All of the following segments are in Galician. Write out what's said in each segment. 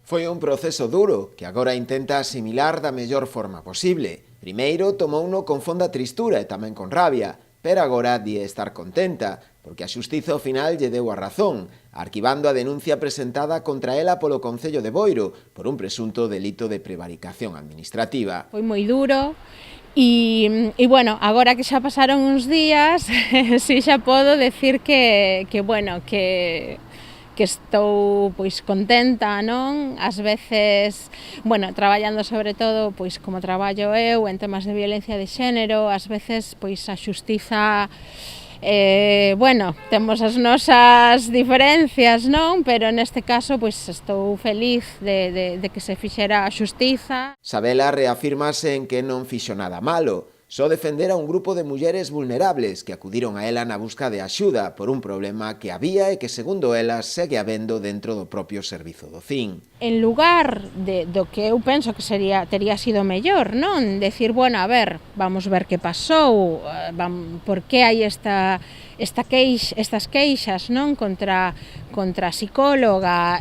Foi un proceso duro que agora intenta asimilar da mellor forma posible. Primeiro tomouno con fonda tristura e tamén con rabia, pero agora di estar contenta, porque a xustiza ao final lle deu a razón, arquivando a denuncia presentada contra ela polo Concello de Boiro por un presunto delito de prevaricación administrativa. Foi moi duro e bueno, agora que xa pasaron uns días, si xa podo decir que estou pois contenta, non? Ás veces, bueno, traballando sobre todo, pois como traballo eu en temas de violencia de xénero, ás veces pois a xustiza bueno, temos as nosas diferencias, non? Pero neste caso, pois estou feliz de que se fixera a xustiza. Sabela reafírmase en que non fixo nada malo, só defender a un grupo de mulleres vulnerables que acudiron a ela na busca de axuda por un problema que había e que, segundo ela, segue habendo dentro do propio servizo do CIN. En lugar do que eu penso que tería sido mellor, non? Decir, bueno, a ver, vamos ver que pasou, por que hai estas queixas, non? Contra a psicóloga,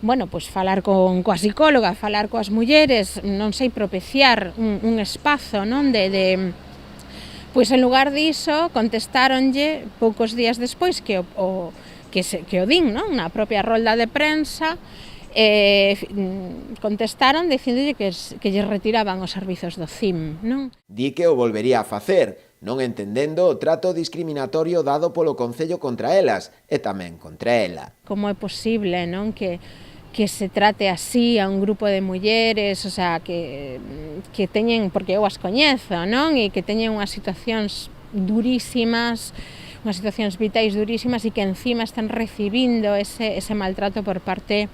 bueno, pois falar coa psicóloga, falar coas mulleres, non sei, propiciar un espazo, non? Pois en lugar diso, contestáronlle poucos días despois que o din, non? Na propia rolda de prensa, contestaron dicíndolle que lle retiraban os servizos do CIM, non? Di que o volvería a facer, non entendendo o trato discriminatorio dado polo Concello contra elas e tamén contra ela. Como é posible, non? Que se trate así a un grupo de mulleres, o sea, que teñen, porque eu as coñezo, non? E que teñen unhas situacións durísimas, unhas situacións vitais durísimas e que encima están recibindo ese maltrato por parte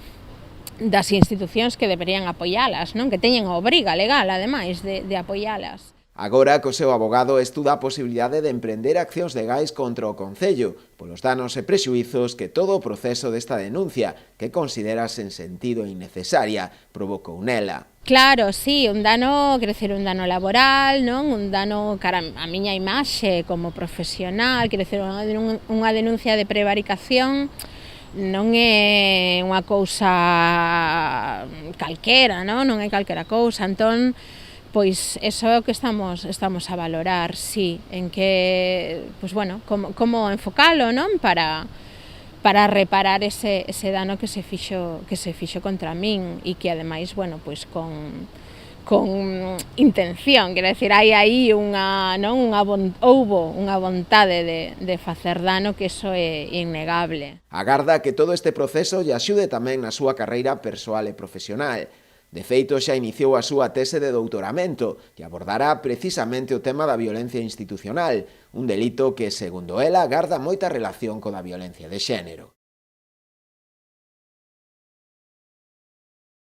das institucións que deberían apoialas, non? Que teñen a obriga legal, ademais, de apoialas. Agora que o seu abogado estuda a posibilidade de emprender accións legais contra o Concello polos danos e prexuízos que todo o proceso desta denuncia, que considera sen sentido innecesaria, provocou nela. Claro, sí, un dano, quero dicir, un dano laboral, non? Un dano cara a miña imaxe como profesional, quero dicir, unha denuncia de prevaricación non é unha cousa calquera, non? Non é calquera cousa, entón, pois eso é o que estamos a valorar, sí, en que, pois bueno, como enfocalo, non? Para reparar ese dano que se fixo contra min e que ademais, bueno, pois con intención, quero decir, hai aí houbo unha vontade de facer dano, que iso é innegable. Agarda que todo este proceso lle axude tamén na súa carreira persoal e profesional. De feito, xa iniciou a súa tese de doutoramento que abordará precisamente o tema da violencia institucional, un delito que, segundo ela, garda moita relación co da violencia de xénero.